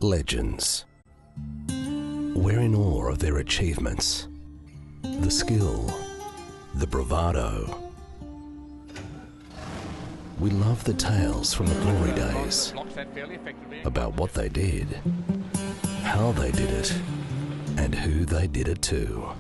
legends. We're in awe of their achievements, the skill, the bravado. We love the tales from the glory days about what they did, how they did it, and who they did it to.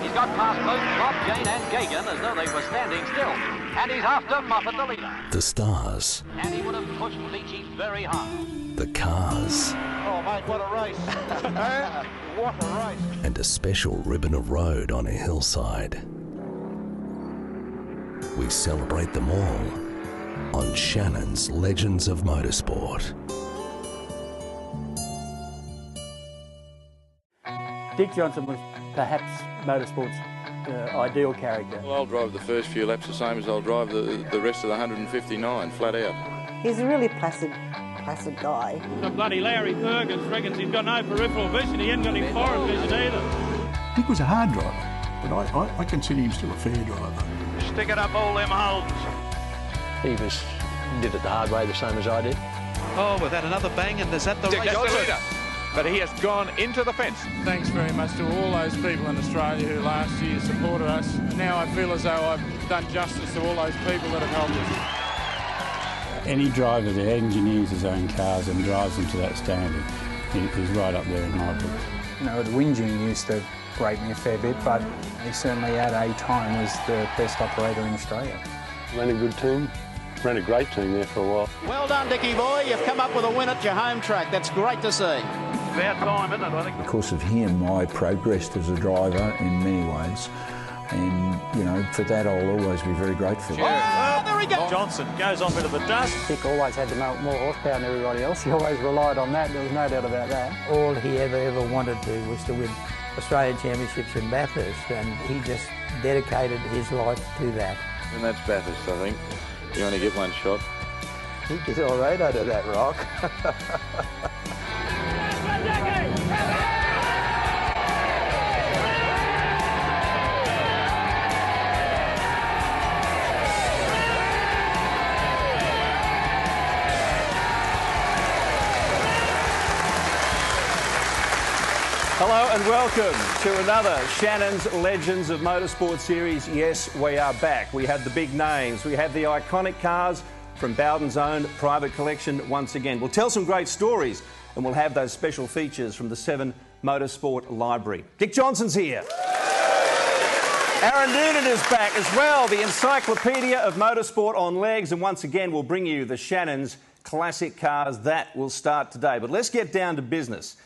He's got past both Bob, Jane and Gagan as though they were standing still. And he's after Moffat, the leader. The stars. And he would have pushed Leachy very hard. The cars. Oh, mate, what a race. What a race. And a special ribbon of road on a hillside. We celebrate them all on Shannons Legends of Motorsport. Dick Johnson was perhaps motorsport's ideal character. Well, I'll drive the first few laps the same as I'll drive the rest of the 159, flat out. He's a really placid guy. The bloody Larry Fergus reckons he's got no peripheral vision. He hasn't got any foreign vision either. Dick was a hard driver, but I consider him still a fair driver. Stick it up all them holes. He did it the hard way, the same as I did. Oh, we've had another bang, and is that the Dick, race? that's the leader. But he has gone into the fence. Thanks very much to all those people in Australia who last year supported us. Now I feel as though I've done justice to all those people that have helped us. Any driver that engineers his own cars and drives them to that standard is right up there in my book. You know, the whinging used to break me a fair bit, but he certainly at a time was the best operator in Australia. Ran a good team, ran a great team there for a while. Well done, Dickie boy. You've come up with a win at your home track. That's great to see. About time, isn't it, I think? Because of him, I progressed as a driver in many ways. And, you know, for that I'll always be very grateful. Oh, there he goes. Johnson goes on a bit of a dust. Dick always had the more horsepower than everybody else. He always relied on that. There was no doubt about that. All he ever wanted to was to win Australian Championships in Bathurst, and he just dedicated his life to that. And that's Bathurst, I think. You only get one shot. He gets all right out of that rock. Hello and welcome to another Shannons Legends of Motorsport series. Yes, we are back. We have the big names. We have the iconic cars from Bowden's own private collection once again. We'll tell some great stories and we'll have those special features from the 7 Motorsport library. Dick Johnson's here. Aaron Noonan is back as well, the encyclopedia of motorsport on legs, and once again we'll bring you the Shannons classic cars. That will start today. But let's get down to business.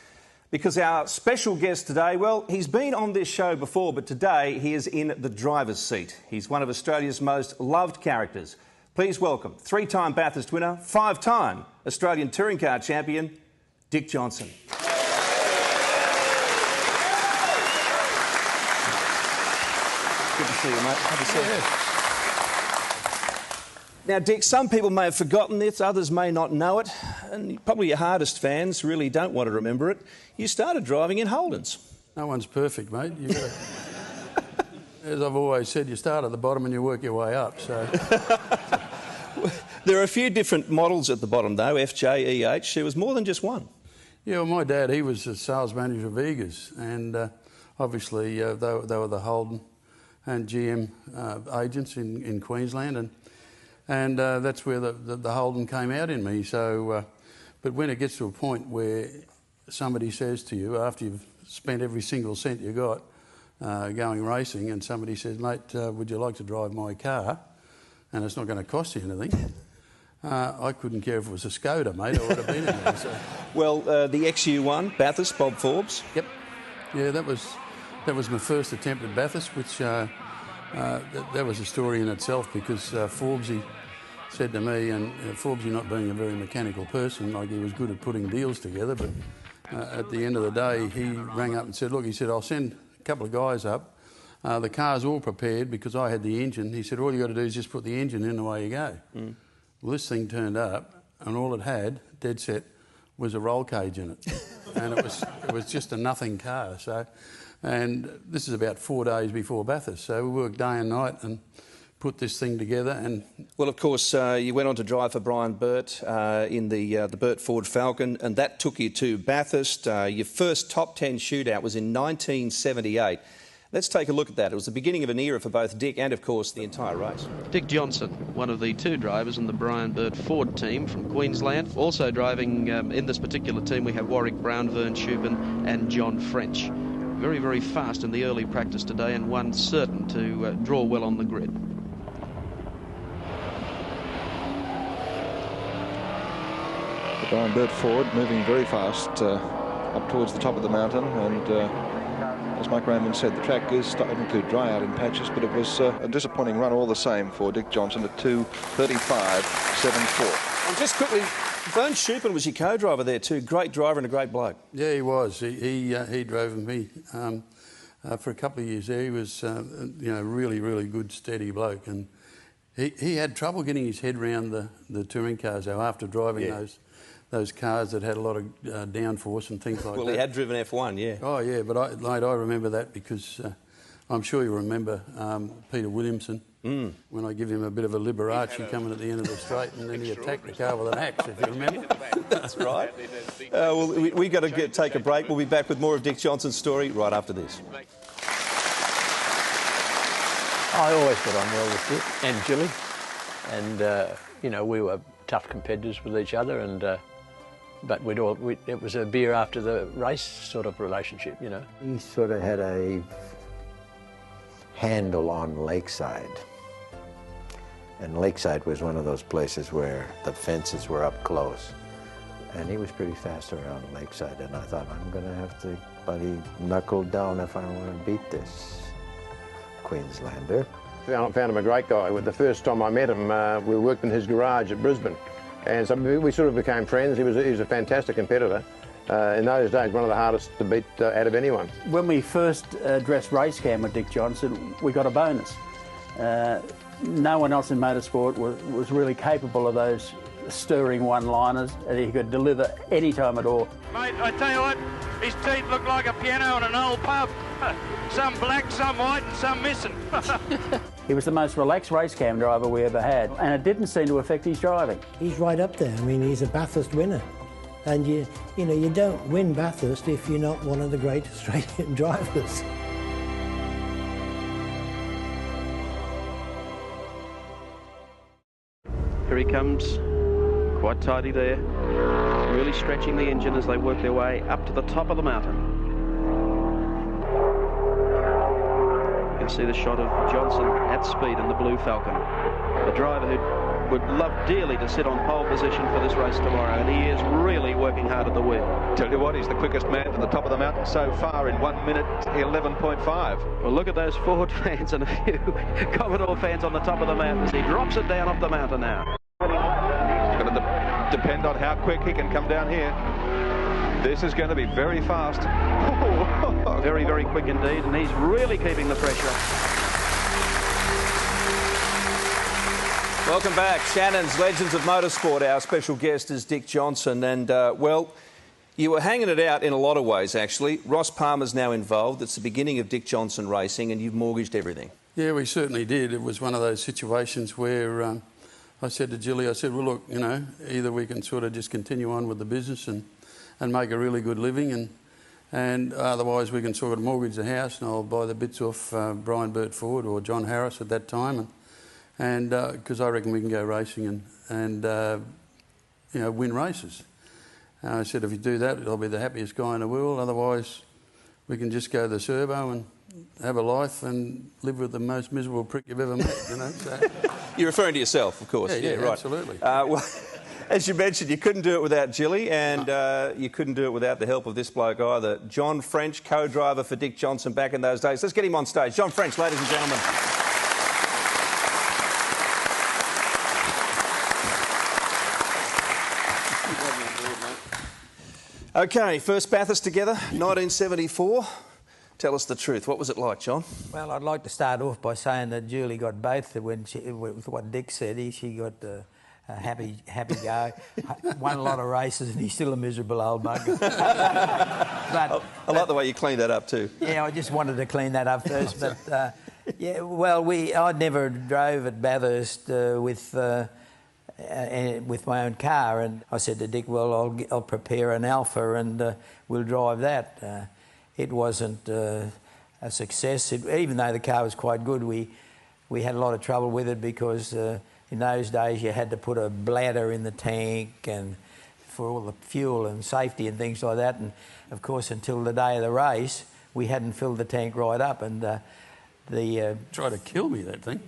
Because our special guest today, well, he's been on this show before, but today he is in the driver's seat. He's one of Australia's most loved characters. Please welcome 3-time Bathurst winner, 5-time Australian touring car champion, Dick Johnson. Good to see you, mate. Good to see you. Now, Dick, some people may have forgotten this, others may not know it, and probably your hardest fans really don't want to remember it. You started driving in Holdens. No one's perfect, mate. As I've always said, you start at the bottom and you work your way up, so... There are a few different models at the bottom, though, FJ, EH. There was more than just one. Yeah, well, my dad, he was a sales manager of Eagers, and obviously they were the Holden and GM agents in Queensland, and that's where the Holden came out in me. So, but when it gets to a point where somebody says to you, after you've spent every single cent you got going racing, and somebody says, mate, would you like to drive my car? And it's not going to cost you anything. I couldn't care if it was a Skoda, mate. I would have been in there. So. Well, the XU1, Bathurst, Bob Forbes. Yep. Yeah, that was my first attempt at Bathurst, which that was a story in itself, because Forbesy said to me, and Forbesy not being a very mechanical person, like he was good at putting deals together, but at the end of the day, he rang up and said, look, he said, I'll send a couple of guys up. The car's all prepared because I had the engine. He said, all you got to do is just put the engine in and away you go. Mm. Well, this thing turned up, and all it had, dead set, was a roll cage in it. And it was just a nothing car. So, and this is about 4 days before Bathurst. So we worked day and night and put this thing together. And well, of course, you went on to drive for Brian Burt in the Burt Ford Falcon, and that took you to Bathurst. Your first top 10 shootout was in 1978. Let's take a look at that. It was the beginning of an era for both Dick and, of course, the entire race. Dick Johnson, one of the two drivers in the Brian Burt Ford team from Queensland. Also driving in this particular team, we have Warwick Brown, Vern Shupin and John French. Very, very fast in the early practice today, and one certain to draw well on the grid. The Brian Burt Ford moving very fast up towards the top of the mountain, and as Mike Raymond said, the track is starting to dry out in patches, but it was a disappointing run all the same for Dick Johnson at 2:35.74. And just quickly, Vern Shupin was your co-driver there too. Great driver and a great bloke. Yeah, he was. He drove me for a couple of years there. He was, really, really good, steady bloke, and he had trouble getting his head around the touring cars though after driving those cars that had a lot of downforce and things like that. Well, he had driven F1, yeah. Oh, yeah, but I remember that because I'm sure you remember Peter Williamson, when I give him a bit of a Liberace coming at the end of the straight, and then he attacked the car with an axe, if you remember. That's right. Well, we've got to take a break. We'll be back with more of Dick Johnson's story right after this. I always got on well with Dick and Gilly, and, we were tough competitors with each other, and... but it was a beer after the race sort of relationship, you know. He sort of had a handle on Lakeside. And Lakeside was one of those places where the fences were up close. And he was pretty fast around Lakeside, and I thought, I'm going to have to bloody knuckle down if I want to beat this Queenslander. I found him a great guy. The first time I met him, we worked in his garage at Brisbane. And so we sort of became friends. He was a fantastic competitor. In those days, one of the hardest to beat out of anyone. When we first dressed race cam with Dick Johnson, we got a bonus. No one else in motorsport was really capable of those stirring one-liners, and he could deliver any time at all. Mate, I tell you what, his teeth look like a piano in an old pub. Some black, some white, and some missing. He was the most relaxed race cam driver we ever had, and it didn't seem to affect his driving. He's right up there. I mean, he's a Bathurst winner. And you don't win Bathurst if you're not one of the great Australian drivers. Here he comes, quite tidy there, really stretching the engine as they work their way up to the top of the mountain. You can see the shot of Johnson at speed in the Blue Falcon. The driver who would love dearly to sit on pole position for this race tomorrow, and he is really working hard at the wheel. Tell you what, he's the quickest man to the top of the mountain so far in 1 minute 11.5. Well, look at those Ford fans and a few Commodore fans on the top of the mountain as he drops it down off the mountain now. It's going to depend on how quick he can come down here. This is going to be very fast. Very, very quick indeed, and he's really keeping the pressure. Welcome back. Shannons, Legends of Motorsport. Our special guest is Dick Johnson. And, well, you were hanging it out in a lot of ways, actually. Ross Palmer's now involved. It's the beginning of Dick Johnson racing, and you've mortgaged everything. Yeah, we certainly did. It was one of those situations where I said to Gilly, I said, well, look, either we can sort of just continue on with the business and make a really good living, and otherwise we can sort of mortgage the house and I'll buy the bits off Brian Burt Ford or John Harris at that time, and because I reckon we can go racing and win races. And I said, if you do that, I'll be the happiest guy in the world. Otherwise, we can just go the servo and have a life and live with the most miserable prick you've ever met, So. You're referring to yourself, of course. Yeah, right. Absolutely. Well, as you mentioned, you couldn't do it without Gilly, and you couldn't do it without the help of this bloke either. John French, co-driver for Dick Johnson back in those days. Let's get him on stage. John French, ladies and gentlemen. OK, first Bathurst together, 1974. Tell us the truth. What was it like, John? Well, I'd like to start off by saying that Julie got both. With what Dick said, she got a happy go. Won a lot of races, and he's still a miserable old bugger. But I like the way you cleaned that up too. Yeah, I just wanted to clean that up first. But Yeah, well, I never drove at Bathurst with my own car, and I said to Dick, well, I'll prepare an Alpha and we'll drive that. It wasn't a success. Even though the car was quite good, we had a lot of trouble with it because in those days you had to put a bladder in the tank and for all the fuel and safety and things like that. And of course, until the day of the race, we hadn't filled the tank right up, and tried to kill me, that thing.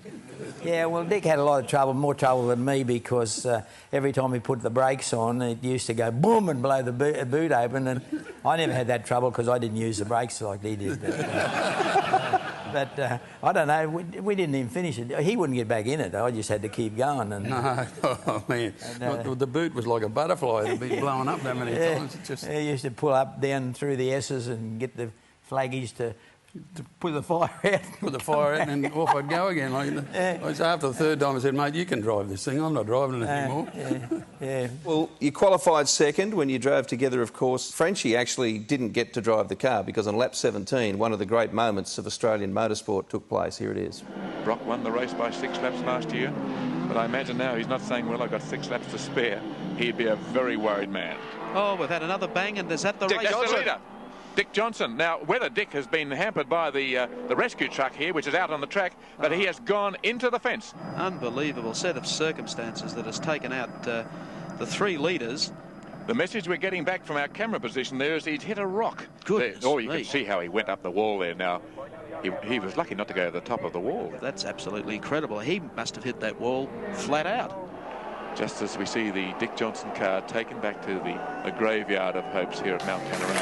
Yeah, well, Dick had a lot of trouble, more trouble than me, because every time he put the brakes on, it used to go boom and blow the boot open, and I never had that trouble because I didn't use the brakes like he did. But I don't know, we didn't even finish it. He wouldn't get back in it. I just had to keep going. And, no, oh man, the boot was like a butterfly. It'd be blowing up that many times. It just... He used to pull up down through the S's and get the flaggies to put the fire out. Put the fire out and then off I'd go again. After the third time I said, mate, you can drive this thing. I'm not driving it anymore. Yeah. Well, you qualified second when you drove together, of course. Frenchie actually didn't get to drive the car because on lap 17, one of the great moments of Australian motorsport took place. Here it is. Brock won the race by 6 laps last year, but I imagine now he's not saying, well, I've got 6 laps to spare. He'd be a very worried man. Oh, we've had another bang, and is that the race? That's the leader. Dick Johnson. Now, whether Dick has been hampered by the rescue truck here, which is out on the track, but he has gone into the fence. Unbelievable set of circumstances that has taken out the 3 leaders. The message we're getting back from our camera position there is he'd hit a rock. Goodness there. Oh, you me. can see how he went up the wall there now. He was lucky not to go to the top of the wall. That's absolutely incredible. He must have hit that wall flat out. Just as we see the Dick Johnson car taken back to the graveyard of hopes here at Mount Panorama.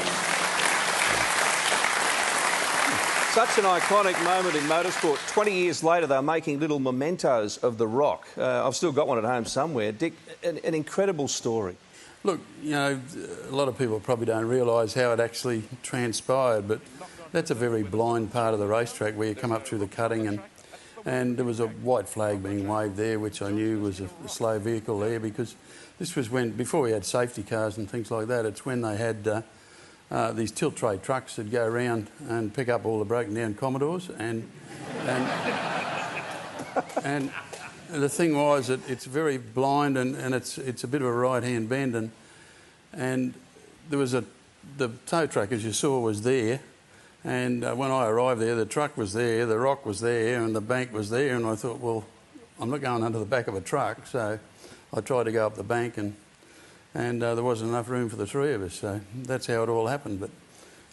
Such an iconic moment in motorsport. 20 years later, they're making little mementos of the rock. I've still got one at home somewhere. Dick, an incredible story. Look, you know, a lot of people probably don't realise how it actually transpired, but that's a very blind part of the racetrack where you come up through the cutting and there was a white flag being waved there, which I knew was a slow vehicle there, because this was when, before we had safety cars and things like that, it's when they had these tilt tray trucks that go around and pick up all the broken down Commodores, and the thing was that it's very blind and it's a bit of a right hand bend, and there was the tow truck, as you saw, was there, and when I arrived there, the truck was there, the rock was there, and the bank was there, and I thought, well, I'm not going under the back of a truck, so I tried to go up the bank, and there wasn't enough room for the 3 of us, so that's how it all happened. But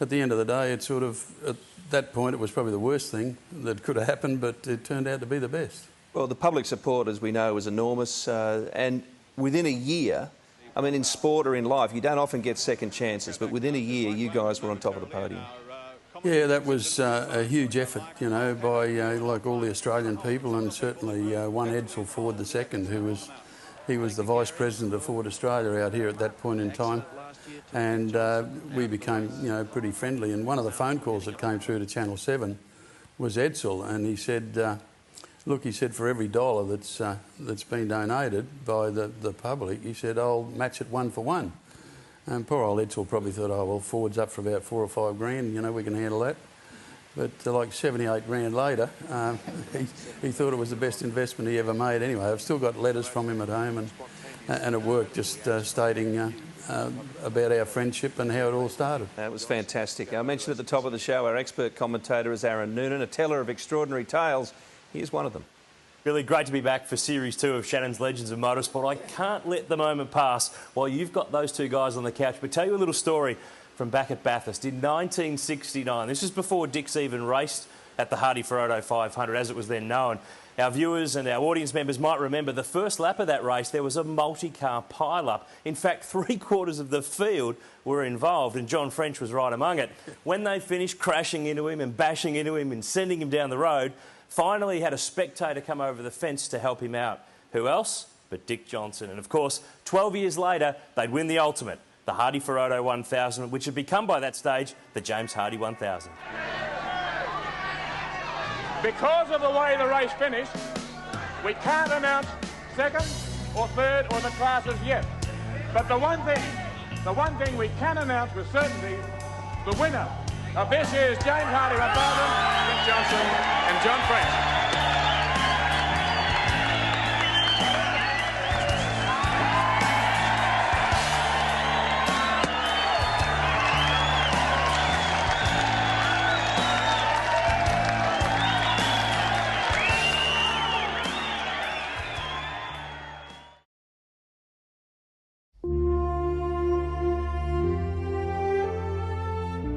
at the end of the day, it sort of, at that point, it was probably the worst thing that could have happened, but it turned out to be the best. Well, the public support, as we know, was enormous, and within a year, I mean, in sport or in life, you don't often get second chances, but within a year, you guys were on top of the podium. Yeah, that was a huge effort, you know, by like all the Australian people, and certainly one Edsel Ford II, he was the Vice President of Ford Australia out here at that point in time, and we became, you know, pretty friendly. And one of the phone calls that came through to Channel 7 was Edsel, and he said, look, he said, for every $1 that's been donated by the public, he said, I'll match it 1 for 1. And poor old Edsel probably thought, oh, well, Ford's up for about 4 or 5 grand, you know, we can handle that. But like 78 grand later, he thought it was the best investment he ever made anyway. I've still got letters from him at home and at work just stating about our friendship and how it all started. That was fantastic. I mentioned at the top of the show our expert commentator is Aaron Noonan, a teller of extraordinary tales. Here's one of them. Really great to be back for Series 2 of Shannon's Legends of Motorsport. I can't let the moment pass while you've got those 2 guys on the couch, but tell you a little story from back at Bathurst in 1969. This is before Dick's even raced at the Hardy Ferodo 500, as it was then known. Our viewers and our audience members might remember the first lap of that race, there was a multi-car pile-up. In fact, 3/4 of the field were involved, and John French was right among it. When they finished crashing into him and bashing into him and sending him down the road, finally he had a spectator come over the fence to help him out. Who else but Dick Johnson? And of course, 12 years later, they'd win the ultimate, the Hardy Ferodo 1000, which had become by that stage the James Hardy 1000. Because of the way the race finished, we can't announce second or third or the classes yet. But the one thing we can announce with certainty, the winner This is James Hardy from Bowden, Dick Johnson and John French.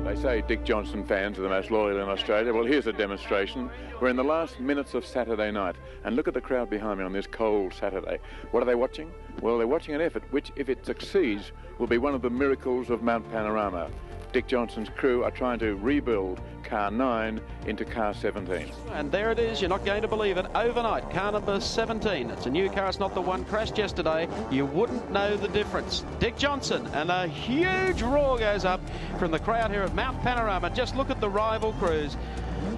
They say Dick Johnson fans are the most loyal in Australia. Well, here's a demonstration. We're in the last minutes of Saturday night, and look at the crowd behind me on this cold Saturday. What are they watching? Well, they're watching an effort which, if it succeeds, will be one of the miracles of Mount Panorama. Dick Johnson's crew are trying to rebuild car 9 into car 17. And there it is, you're not going to believe it, overnight, car number 17. It's a new car, it's not the one crashed yesterday. You wouldn't know the difference. Dick Johnson, and a huge roar goes up from the crowd here at Mount Panorama. Just look at the rival crews,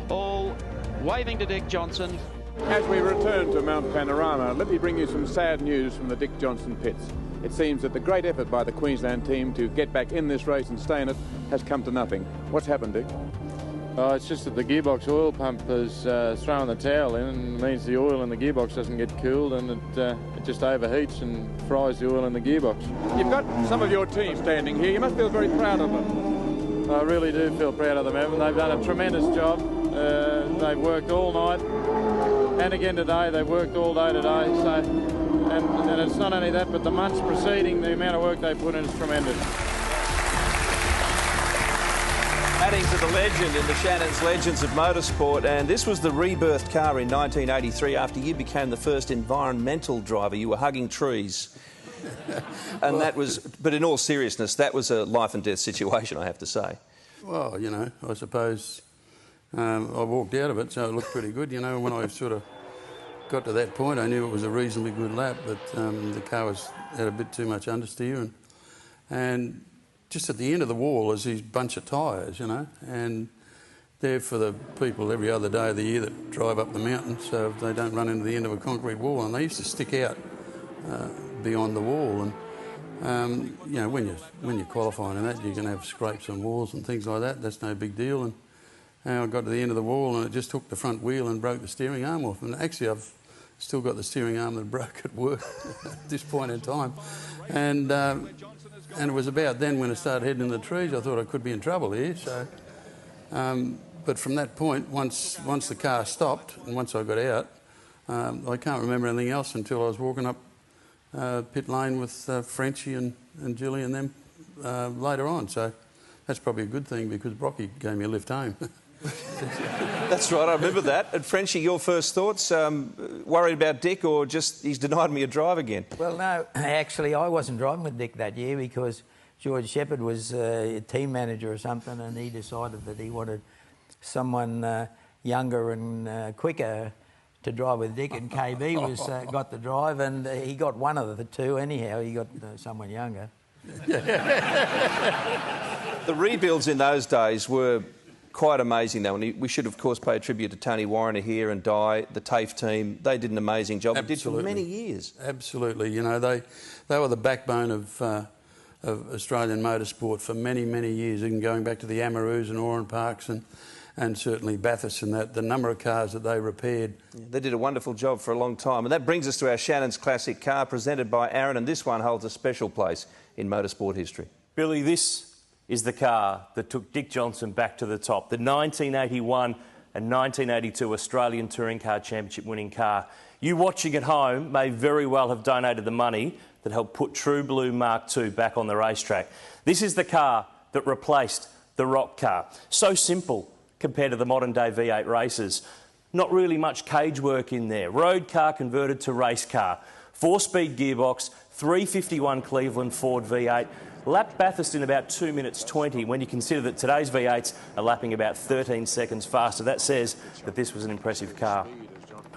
all waving to Dick Johnson. As we return to Mount Panorama, let me bring you some sad news from the Dick Johnson pits. It seems that the great effort by the Queensland team to get back in this race and stay in it has come to nothing. What's happened, Dick? It's just that the gearbox oil pump has thrown the towel in, and means the oil in the gearbox doesn't get cooled, and it just overheats and fries the oil in the gearbox. You've got some of your team standing here. You must feel very proud of them. I really do feel proud of them, Evan. They've done a tremendous job. They've worked all night, and again today. They've worked all day today. So. And it's not only that, but the months preceding, the amount of work they put in is tremendous. Adding to the legend in the Shannons Legends of Motorsport, and this was the rebirthed car in 1983 after you became the first environmental driver. You were hugging trees. And that was, but in all seriousness, that was a life and death situation, I have to say. Well, you know, I suppose I walked out of it, so it looked pretty good. You know, when I sort of got to that point, I knew it was a reasonably good lap, but the car had a bit too much understeer, and just at the end of the wall is these bunch of tyres, you know, and they're for the people every other day of the year that drive up the mountain, so they don't run into the end of a concrete wall, and they used to stick out beyond the wall, and you know, when you're qualifying and that, you can have scrapes on walls and things like that. That's no big deal. And I got to the end of the wall and it just took the front wheel and broke the steering arm off. And actually, I've still got the steering arm that broke at work at this point in time. And it was about then when it started heading in the trees, I thought I could be in trouble here. So, but from that point, once the car stopped and once I got out, I can't remember anything else until I was walking up pit lane with Frenchie and Julie and them later on. So that's probably a good thing because Brocky gave me a lift home. That's right, I remember that. And Frenchie, your first thoughts? Worried about Dick, or just he's denied me a drive again? Well, no, actually I wasn't driving with Dick that year because George Shepherd was a team manager or something, and he decided that he wanted someone younger and quicker to drive with Dick, and KB got the drive, and he got one of the two anyhow. He got someone younger. The rebuilds in those days were quite amazing, though, and we should, of course, pay a tribute to Tony Warriner here and Di, the TAFE team. They did an amazing job. Absolutely. It did for many years. Absolutely. You know, they were the backbone of Australian motorsport for many, many years, even going back to the Amaroos and Oran Parks and certainly Bathurst and that, the number of cars that they repaired. Yeah, they did a wonderful job for a long time. And that brings us to our Shannons Classic car, presented by Aaron, and this one holds a special place in motorsport history. Billy, this is the car that took Dick Johnson back to the top. The 1981 and 1982 Australian Touring Car Championship winning car. You watching at home may very well have donated the money that helped put True Blue Mark II back on the racetrack. This is the car that replaced the Rock car. So simple compared to the modern day V8 races. Not really much cage work in there. Road car converted to race car. 4-speed gearbox, 351 Cleveland Ford V8. Lapped Bathurst in about 2 minutes 20 when you consider that today's V8s are lapping about 13 seconds faster. That says that this was an impressive car.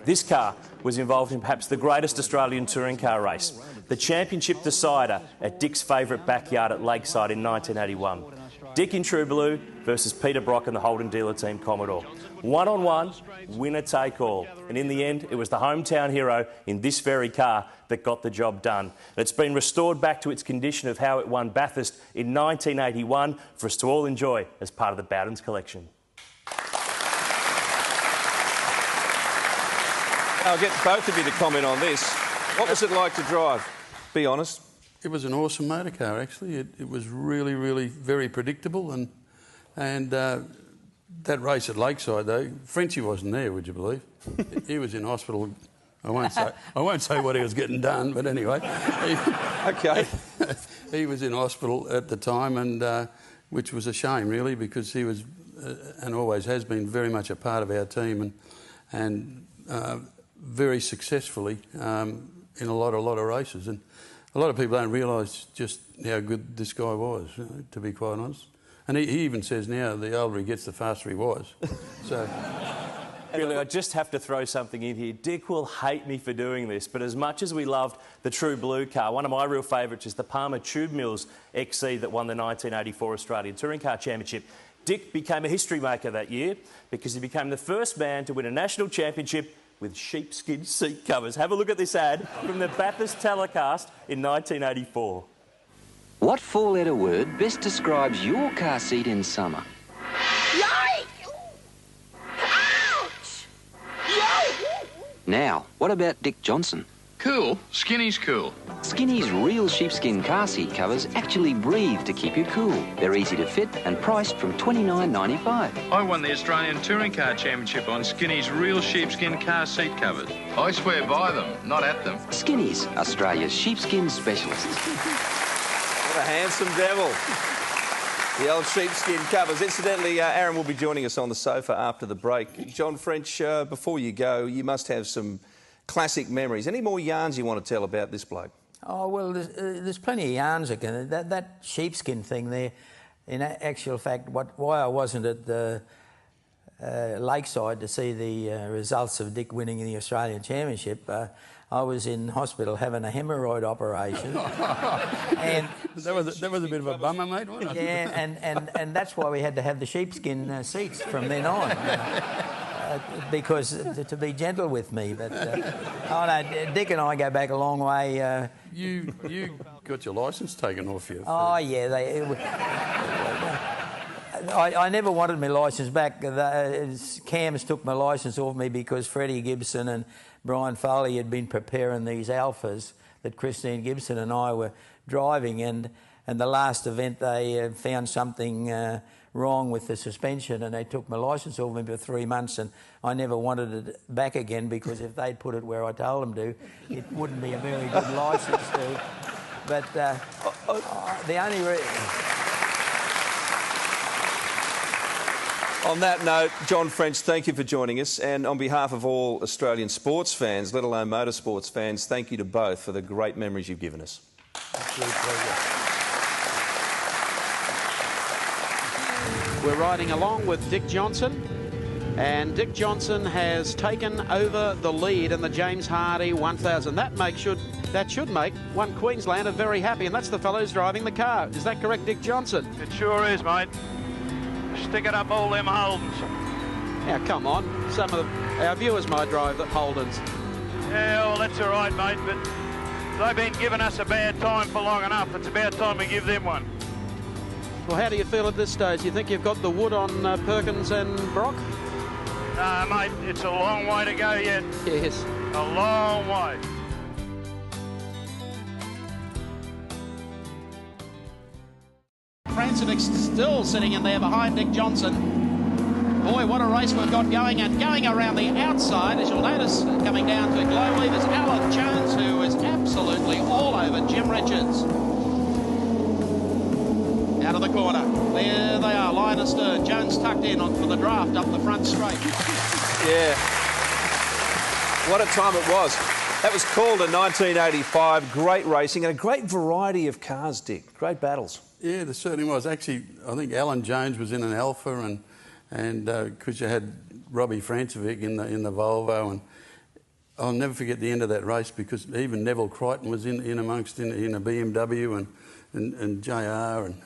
This car was involved in perhaps the greatest Australian touring car race, the championship decider at Dick's favourite backyard at Lakeside in 1981. Dick in True Blue versus Peter Brock and the Holden Dealer Team Commodore. One-on-one, winner take all. And in the end, it was the hometown hero in this very car that got the job done. It's been restored back to its condition of how it won Bathurst in 1981 for us to all enjoy as part of the Bowden's collection. I'll get both of you to comment on this. What was it like to drive? Be honest. It was an awesome motor car, actually. It was really, really very predictable, and that race at Lakeside, though, Frenchie wasn't there, would you believe? He was in hospital. I won't say what he was getting done, but anyway. Okay. He was in hospital at the time, and which was a shame, really, because he was and always has been very much a part of our team, and very successfully in a lot of races. And a lot of people don't realise just how good this guy was, to be quite honest. And he even says now the older he gets, the faster he was. So, Billy, I just have to throw something in here. Dick will hate me for doing this, but as much as we loved the True Blue car, one of my real favourites is the Palmer Tube Mills XC that won the 1984 Australian Touring Car Championship. Dick became a history maker that year because he became the first man to win a national championship with sheepskin seat covers. Have a look at this ad from the Bathurst telecast in 1984. What four-letter word best describes your car seat in summer? Yikes! Ouch! Now, what about Dick Johnson? Cool. Skinny's cool. Skinny's real sheepskin car seat covers actually breathe to keep you cool. They're easy to fit and priced from $29.95. I won the Australian Touring Car Championship on Skinny's real sheepskin car seat covers. I swear by them, not at them. Skinny's, Australia's sheepskin specialists. What a handsome devil. The old sheepskin covers. Incidentally, Aaron will be joining us on the sofa after the break. John French, before you go, you must have some classic memories. Any more yarns you want to tell about this bloke? Oh, well, there's plenty of yarns again. That sheepskin thing there, in actual fact, why I wasn't at the Lakeside to see the results of Dick winning the Australian Championship, I was in hospital having a hemorrhoid operation. And that was a bit of a bummer, mate, wasn't it? Yeah, and that's why we had to have the sheepskin seats from then on. Because to be gentle with me, but oh no, Dick and I go back a long way. You got your licence taken off you. Oh yeah, I never wanted my licence back. Cams took my licence off me because Freddie Gibson and Brian Foley had been preparing these Alphas that Christine Gibson and I were driving, and the last event they found something wrong with the suspension, and they took my licence off me for 3 months, and I never wanted it back again because if they'd put it where I told them to, it wouldn't be a very good licence to. But the only On that note, John French, thank you for joining us. And on behalf of all Australian sports fans, let alone motorsports fans, thank you to both for the great memories you've given us. Absolute pleasure. We're riding along with Dick Johnson, and Dick Johnson has taken over the lead in the James Hardy 1000. That should make one Queenslander very happy, and that's the fellow who's driving the car. Is that correct, Dick Johnson? It sure is, mate. Stick it up all them Holdens. Now, come on. Some of our viewers might drive the Holdens. Yeah, well, that's all right, mate, but they've been giving us a bad time for long enough. It's about time we give them one. Well, how do you feel at this stage? You think you've got the wood on Perkins and Brock? Nah, mate, it's a long way to go yet. Yes. A long way. Francevic still sitting in there behind Dick Johnson. Boy, what a race we've got going, and going around the outside, as you'll notice, coming down to Glowleaf is Alan Jones, who is absolutely all over Jim Richards. Out of the corner. There they are, line astern. Jones tucked in for the draft up the front straight. Yeah. What a time it was. That was called in 1985. Great racing and a great variety of cars, Dick. Great battles. Yeah, there certainly was. Actually, I think Alan Jones was in an Alpha, and because you had Robbie Francevic in the Volvo, and I'll never forget the end of that race because even Neville Crichton was in amongst in a BMW, and JR, and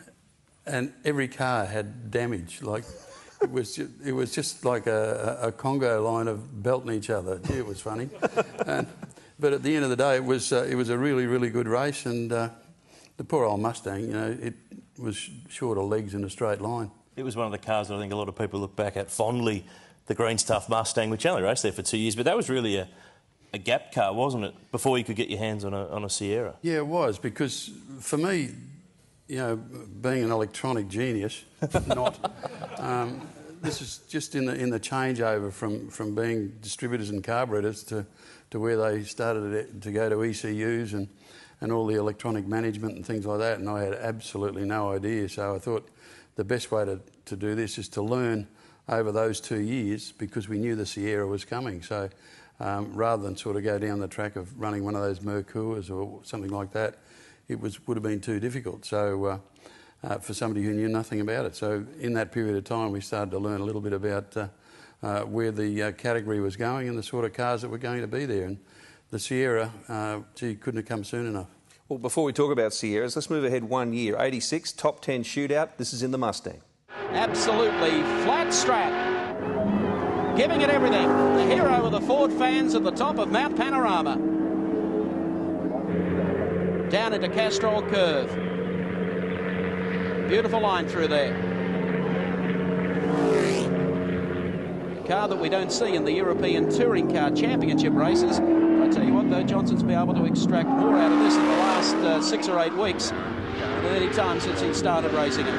and every car had damage. Like it was just like a Congo line of belting each other. Gee, it was funny. But at the end of the day, it was a really, really good race, and the poor old Mustang, you know, it was short of legs in a straight line. It was one of the cars that I think a lot of people look back at fondly, the Green Stuff Mustang, which only raced there for 2 years, but that was really a gap car, wasn't it, before you could get your hands on a Sierra? Yeah, it was, because for me, you know, being an electronic genius, this is just in the changeover from being distributors and carburettors to where they started to go to ECUs and all the electronic management and things like that, and I had absolutely no idea. So I thought the best way to do this is to learn over those 2 years, because we knew the Sierra was coming. So rather than sort of go down the track of running one of those Mercurs or something like that, it would have been too difficult. So for somebody who knew nothing about it. So in that period of time, we started to learn a little bit about where the category was going and the sort of cars that were going to be there. And the Sierra, gee, couldn't have come soon enough. Well, before we talk about Sierras, let's move ahead 1 year. 86, top 10 shootout. This is in the Mustang. Absolutely flat strap. Giving it everything. The hero of the Ford fans at the top of Mount Panorama. Down into Castrol Curve. Beautiful line through there. Car that we don't see in the European Touring Car Championship races. I tell you what, though, Johnson's been able to extract more out of this in the last 6 or 8 weeks than any time since he started racing it.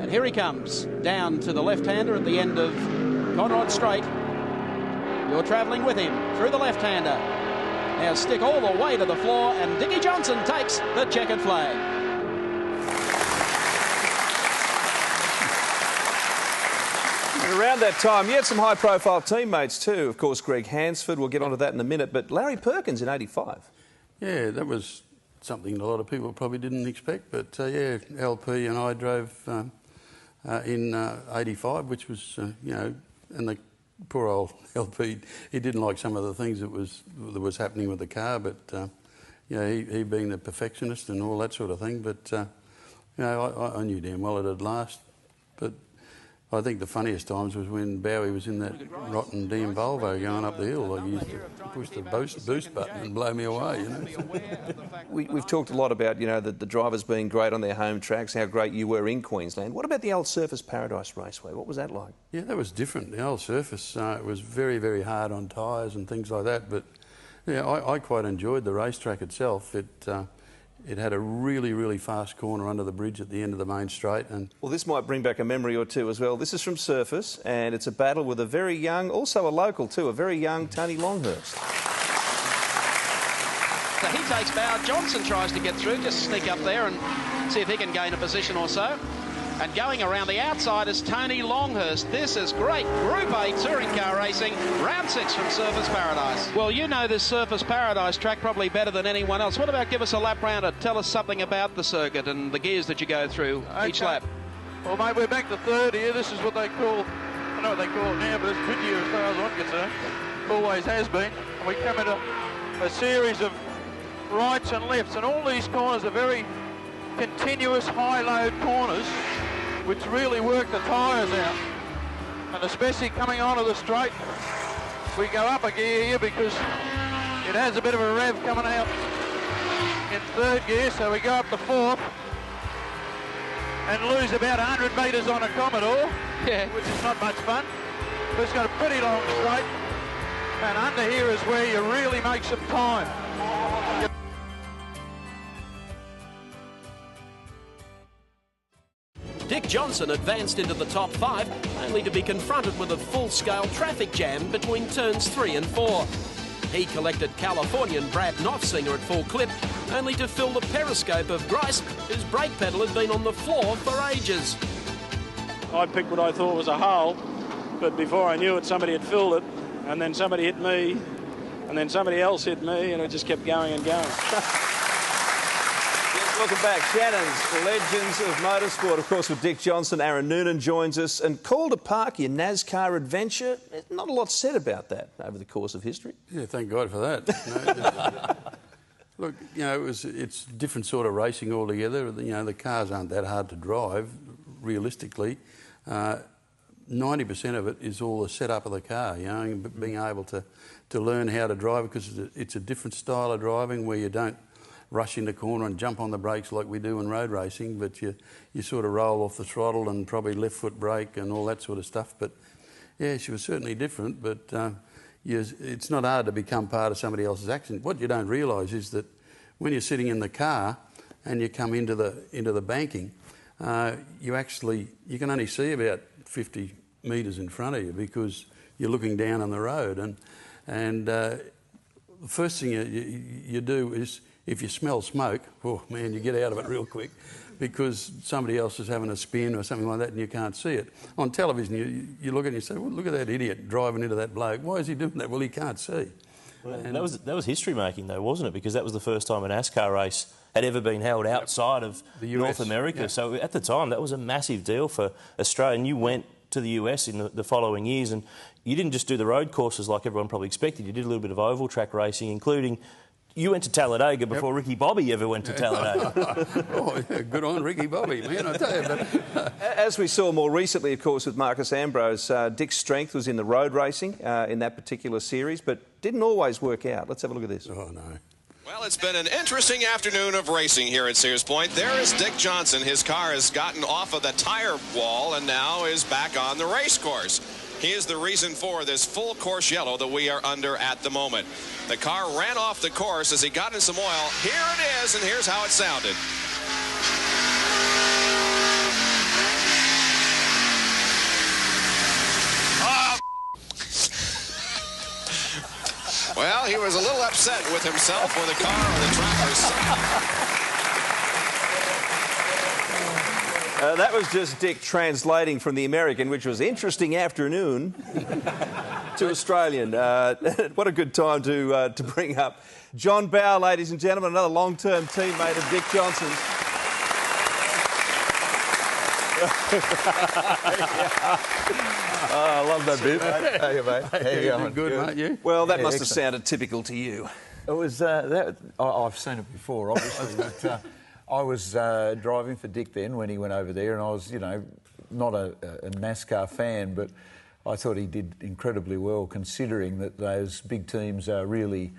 And here he comes, down to the left-hander at the end of Conrod Straight. You're travelling with him through the left-hander. Now stick all the way to the floor, and Dickie Johnson takes the checkered flag. Around that time, you had some high-profile teammates too. Of course, Greg Hansford, we'll get onto that in a minute, but Larry Perkins in 85. Yeah, that was something a lot of people probably didn't expect, but yeah, LP and I drove in 85, which was, you know, and the poor old LP, he didn't like some of the things that was happening with the car, but, you know, he being the perfectionist and all that sort of thing, but, you know, I knew damn well it'd last, but I think the funniest times was when Bowie was in that rotten damn Volvo going up the hill. Like, he used to push the boost button and blow me away, you know. We've talked a lot about, you know, the drivers being great on their home tracks, how great you were in Queensland. What about the old Surfers Paradise Raceway? What was that like? Yeah, that was different. The old surface, it was very, very hard on tyres and things like that, but yeah, I quite enjoyed the racetrack itself. It had a really, really fast corner under the bridge at the end of the main straight. Well, this might bring back a memory or two as well. This is from Surface, and it's a battle with a very young, also a local too, a very young Tony Longhurst. So he takes bow. Johnson tries to get through, just sneak up there and see if he can gain a position or so. And going around the outside is Tony Longhurst. This is great Group A touring car racing, round 6 from Surfers Paradise. Well, you know this Surfers Paradise track probably better than anyone else. What about give us a lap round and tell us something about the circuit and the gears that you go through each lap? Well, mate, we're back to third here. This is what they call, I know what they call it now, but it's good year as far as I'm concerned. Always has been. And we come into a series of rights and lefts, and all these corners are very continuous high-load corners, which really work the tyres out. And especially coming onto the straight, we go up a gear here because it has a bit of a rev coming out in third gear, so we go up to fourth and lose about 100 metres on a Commodore, which is not much fun. But it's got a pretty long straight, and under here is where you really make some time. Dick Johnson advanced into the top 5, only to be confronted with a full-scale traffic jam between turns 3 and 4. He collected Californian Brad Knopfsinger at full clip, only to fill the periscope of Grice, whose brake pedal had been on the floor for ages. I picked what I thought was a hole, but before I knew it, somebody had filled it, and then somebody hit me, and then somebody else hit me, and it just kept going and going. Welcome back, Shannons, legends of motorsport, of course, with Dick Johnson. Aaron Noonan joins us. And Calder Park, your NASCAR adventure, not a lot said about that over the course of history. Yeah, thank God for that. Look, you know, it's different sort of racing altogether. You know, the cars aren't that hard to drive, realistically. 90% of it is all the setup of the car, you know, being able to learn how to drive, because it's a different style of driving where you don't rush in the corner and jump on the brakes like we do in road racing, but you sort of roll off the throttle and probably left foot brake and all that sort of stuff. But yeah, she was certainly different, but it's not hard to become part of somebody else's action. What you don't realise is that when you're sitting in the car and you come into the banking, you can only see about 50 metres in front of you because you're looking down on the road. And the first thing you do is, if you smell smoke, oh man, you get out of it real quick, because somebody else is having a spin or something like that and you can't see it. On television, you look at it and you say, well, look at that idiot driving into that bloke. Why is he doing that? Well, he can't see. Well, and that was history making though, wasn't it? Because that was the first time a NASCAR race had ever been held outside of North America. Yep. So at the time, that was a massive deal for Australia. And you went to the US in the following years, and you didn't just do the road courses like everyone probably expected. You did a little bit of oval track racing, including... You went to Talladega before Ricky Bobby ever went to Talladega. Oh, yeah, good on Ricky Bobby, man, I tell you. But... As we saw more recently, of course, with Marcus Ambrose, Dick's strength was in the road racing in that particular series, but didn't always work out. Let's have a look at this. Oh, no. Well, it's been an interesting afternoon of racing here at Sears Point. There is Dick Johnson. His car has gotten off of the tire wall and now is back on the race course. He is the reason for this full course yellow that we are under at the moment. The car ran off the course as he got in some oil. Here it is, and here's how it sounded. Well, he was a little upset with himself when the car on the track was... That was just Dick translating from the American, which was interesting afternoon, to Australian. What a good time to bring up John Bower, ladies and gentlemen, another long-term teammate of Dick Johnson's. Oh, I love that bit. Hey, mate. How you going? Good, mate, you? Well, that must have sounded typical to you. It was I've seen it before, obviously, but I was driving for Dick then when he went over there, and I was, you know, not a NASCAR fan, but I thought he did incredibly well, considering that those big teams are really,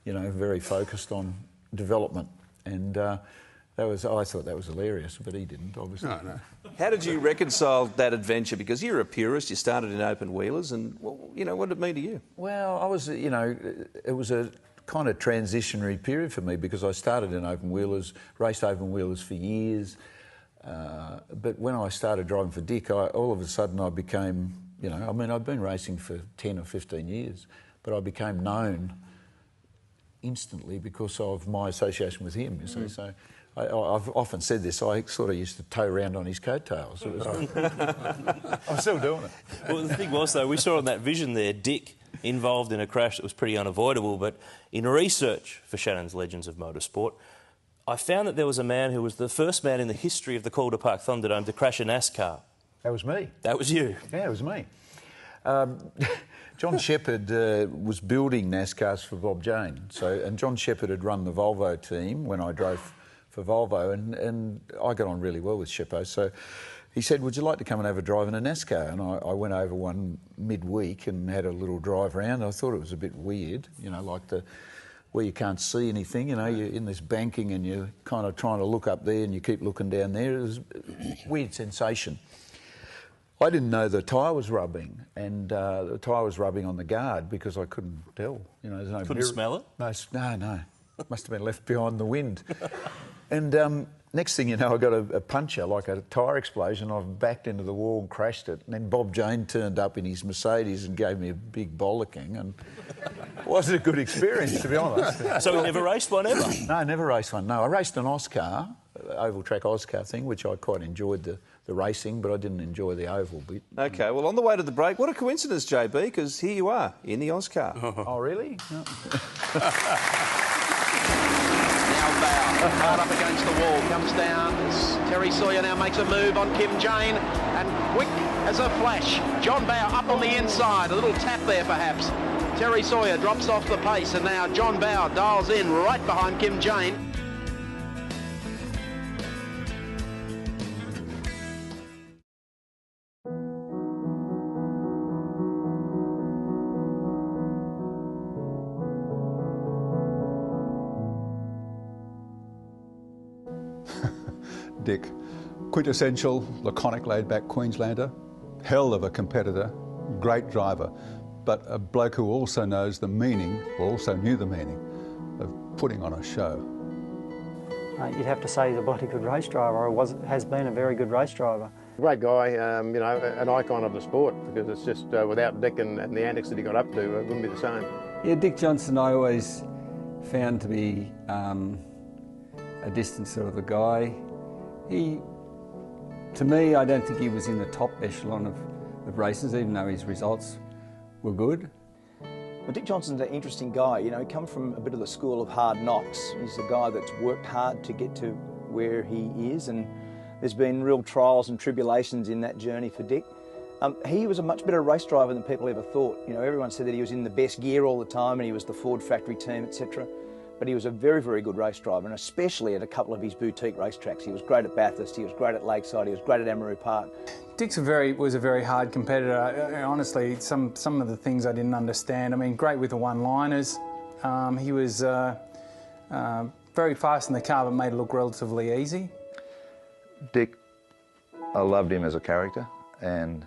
you know, very focused on development. And I thought that was hilarious, but he didn't, obviously. No. How did you reconcile that adventure? Because you're a purist, you started in open wheelers, and, you know, what did it mean to you? Well, I was, you know, it was a kind of transitionary period for me, because I started in open wheelers, raced open wheelers for years. But when I started driving for Dick, all of a sudden I became, you know, I mean, I'd been racing for 10 or 15 years, but I became known instantly because of my association with him, you see. So I've often said this, I sort of used to tow around on his coattails. I'm still doing it. Well, the thing was, though, we saw on that vision there, Dick involved in a crash that was pretty unavoidable, but in research for Shannons Legends of Motorsport, I found that there was a man who was the first man in the history of the Calder Park Thunderdome to crash a NASCAR. That was me. That was you? Yeah, it was me. John Shepherd was building NASCARs for Bob Jane. And John Shepherd had run the Volvo team when I drove for Volvo, and I got on really well with Sheppo. So he said, would you like to come and have a drive in a NASCAR? And I went over one midweek and had a little drive around. I thought it was a bit weird, you know, like where you can't see anything, you know, you're in this banking and you're kind of trying to look up there and you keep looking down there. It was a weird sensation. I didn't know the tyre was rubbing, and the tyre was rubbing on the guard because I couldn't tell. You know, there's no Couldn't smell it? No. Must have been left behind the wind. And next thing you know, I got a puncture, like a tyre explosion. I've backed into the wall and crashed it. And then Bob Jane turned up in his Mercedes and gave me a big bollocking. And it wasn't a good experience, to be honest. So you never raced one ever? No, never raced one. No, I raced an Oscar, oval track Oscar thing, which I quite enjoyed the racing, but I didn't enjoy the oval bit. OK, well, on the way to the break, what a coincidence, JB, because here you are in the Oscar. Oh, really? No. Hard up against the wall, comes down. Terry Sawyer now makes a move on Kim Jane, and quick as a flash. John Bower up on the inside, a little tap there perhaps. Terry Sawyer drops off the pace, and now John Bow dials in right behind Kim Jane. Dick, quintessential, laconic, laid-back Queenslander, hell of a competitor, great driver, but a bloke who also knows the meaning, or also knew the meaning, of putting on a show. You'd have to say he's a bloody good race driver, or has been a very good race driver. Great guy, you know, an icon of the sport, because it's just without Dick and the antics that he got up to, it wouldn't be the same. Yeah, Dick Johnson I always found to be a distant sort of a guy. To me, I don't think he was in the top echelon of races, even though his results were good. Well, Dick Johnson's an interesting guy. You know, he comes from a bit of the school of hard knocks. He's a guy that's worked hard to get to where he is, and there's been real trials and tribulations in that journey for Dick. He was a much better race driver than people ever thought. You know, everyone said that he was in the best gear all the time and he was the Ford factory team, etc. But he was a very, very good race driver, and especially at a couple of his boutique racetracks. He was great at Bathurst, he was great at Lakeside, he was great at Amaroo Park. Dick's was a very hard competitor. Honestly, some of the things I didn't understand. I mean, great with the one-liners. He was very fast in the car, but made it look relatively easy. Dick, I loved him as a character, and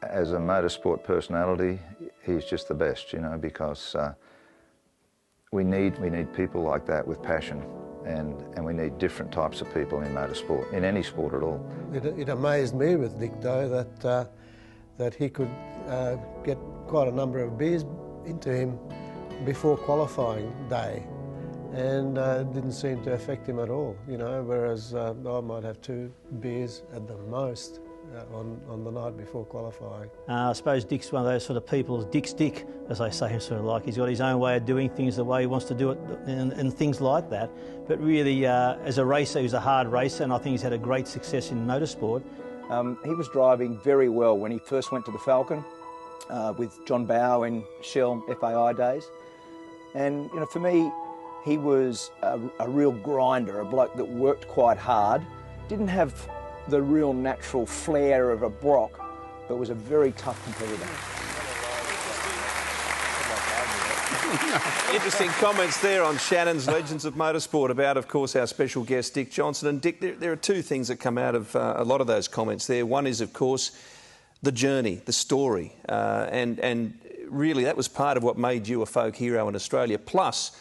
as a motorsport personality, he's just the best, you know, because we need people like that with passion, and we need different types of people in motorsport, in any sport at all. It amazed me with Dick, though, that he could get quite a number of beers into him before qualifying day, and it didn't seem to affect him at all, you know, whereas I might have 2 beers at the most on the night before qualifying. I suppose Dick's one of those sort of people, Dick's Dick, as they say, sort of like. He's got his own way of doing things, the way he wants to do it, and things like that. But really, as a racer, he was a hard racer, and I think he's had a great success in motorsport. He was driving very well when he first went to the Falcon with John Bow in Shell FAI days. And, you know, for me, he was a real grinder, a bloke that worked quite hard, didn't have the real natural flair of a Brock, but was a very tough competitor. Interesting comments there on Shannon's Legends of Motorsport about, of course, our special guest, Dick Johnson. And Dick, there are 2 things that come out of a lot of those comments there. One is, of course, the journey, the story, and really that was part of what made you a folk hero in Australia, plus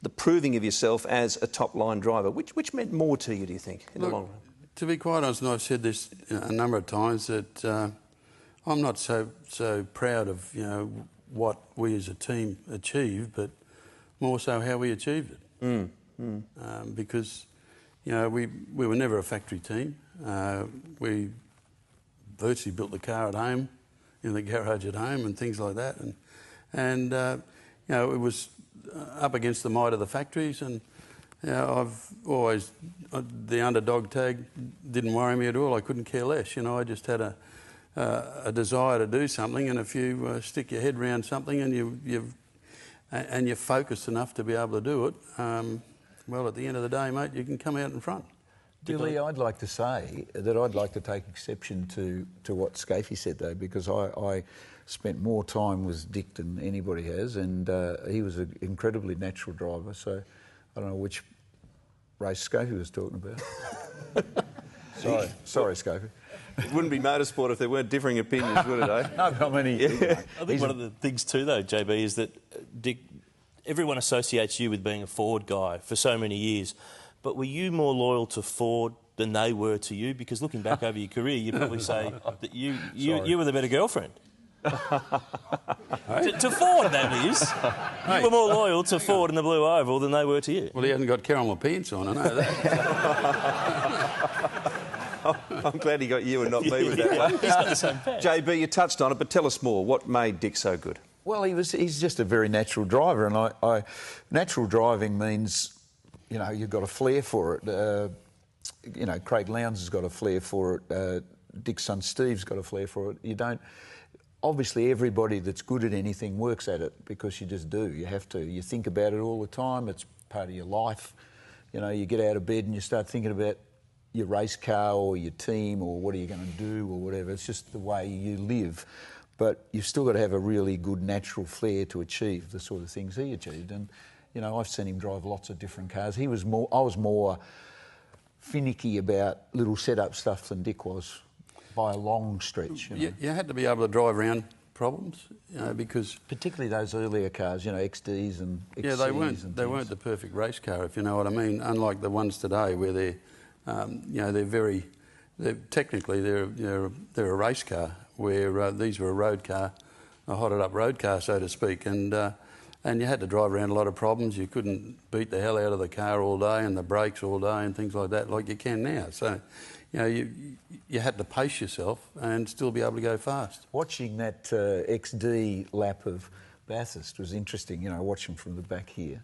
the proving of yourself as a top-line driver. Which meant more to you, do you think, in the long run? To be quite honest, and I've said this a number of times, that I'm not so proud of, you know, what we as a team achieved, but more so how we achieved it. Because, you know, we were never a factory team. We virtually built the car at home, in the garage at home, and things like that. And you know, it was up against the might of the factories, and you know, I've always, the underdog tag didn't worry me at all. I couldn't care less. You know, I just had a desire to do something, and if you stick your head around something and you're focused enough to be able to do it, well, at the end of the day, mate, you can come out in front. Dilly, I'd like to say that I'd like to take exception to what Scafie said, though, because I spent more time with Dick than anybody has, and he was an incredibly natural driver, so I don't know which race Scafie was talking about. Sorry, Scafie. It wouldn't be motorsport if there weren't differing opinions, would it, eh? No, not many. I think one of the things too, though, JB, is that Dick, everyone associates you with being a Ford guy for so many years, but were you more loyal to Ford than they were to you? Because looking back over your career, you'd probably say that you were the better girlfriend. To Ford, that is. You were more loyal to Ford in the Blue Oval than they were to you. Well, he hasn't got caramel pants on, I know that. I'm glad he got you and not me with that one. He's got the same pants. JB, you touched on it, but tell us more. What made Dick so good? Well, he's just a very natural driver, and natural driving means, you know, you've got a flair for it. You know, Craig Lowndes has got a flair for it. Dick's son Steve's got a flair for it. You don't. obviously everybody that's good at anything works at it, because you just do. You have to. You think about it all the time. It's part of your life. You know, you get out of bed and you start thinking about your race car or your team or what are you going to do or whatever. It's just the way you live. But you've still got to have a really good natural flair to achieve the sort of things he achieved. And, you know, I've seen him drive lots of different cars. I was more finicky about little setup stuff than Dick was by a long stretch. You know? You had to be able to drive around problems, you know, because particularly those earlier cars, you know, XDs and XCs. Yeah, they weren't the perfect race car, if you know what I mean. Unlike the ones today, where they're, you know, technically they're a race car. Where these were a road car, a hotted up road car, so to speak, and you had to drive around a lot of problems. You couldn't beat the hell out of the car all day and the brakes all day and things like that, like you can now. So, you know, you had to pace yourself and still be able to go fast. Watching that XD lap of Bathurst was interesting. You know, watching from the back here.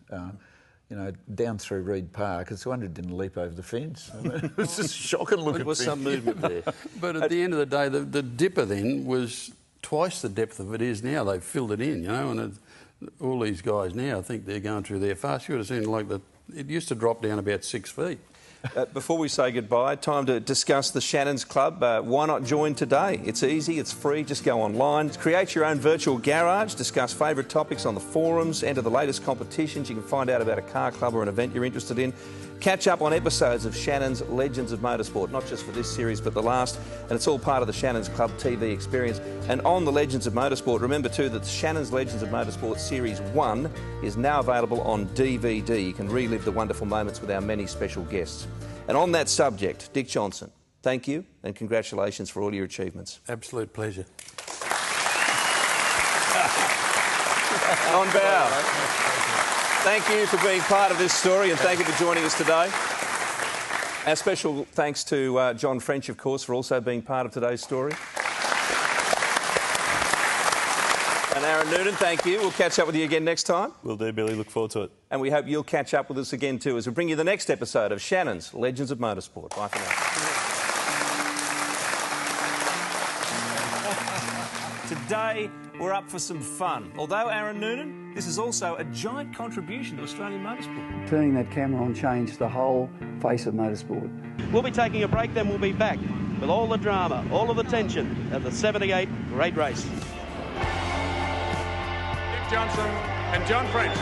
You know, down through Reed Park, it's a wonder it didn't leap over the fence. I mean, it was just shocking looking. There was some movement there. But at the end of the day, the dipper then was twice the depth of it is now. They've filled it in, you know, and all these guys now, I think they're going through there fast. You would have seen it used to drop down about 6 feet. Before we say goodbye, time to discuss the Shannons Club. Why not join today? It's easy, it's free, just go online. Create your own virtual garage, discuss favourite topics on the forums, enter the latest competitions. You can find out about a car club or an event you're interested in. Catch up on episodes of Shannons Legends of Motorsport, not just for this series but the last, and it's all part of the Shannons Club TV experience. And on the Legends of Motorsport, remember too that the Shannons Legends of Motorsport Series 1 is now available on DVD. You can relive the wonderful moments with our many special guests. And on that subject, Dick Johnson, thank you and congratulations for all your achievements. Absolute pleasure. On bow. Thank you for being part of this story and thank you for joining us today. Our special thanks to John French, of course, for also being part of today's story. And Aaron Noonan, thank you. We'll catch up with you again next time. Will do, Billy. Look forward to it. And we hope you'll catch up with us again too as we bring you the next episode of Shannons Legends of Motorsport. Bye for now. Today, we're up for some fun. Although, Aaron Noonan, this is also a giant contribution to Australian motorsport. Turning that camera on changed the whole face of motorsport. We'll be taking a break, then we'll be back with all the drama, all of the tension of the 78 Great Race. Dick Johnson and John French.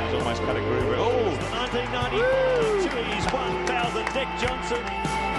He's almost cut a groove. Oh, the 1995 Series 1000 Dick Johnson.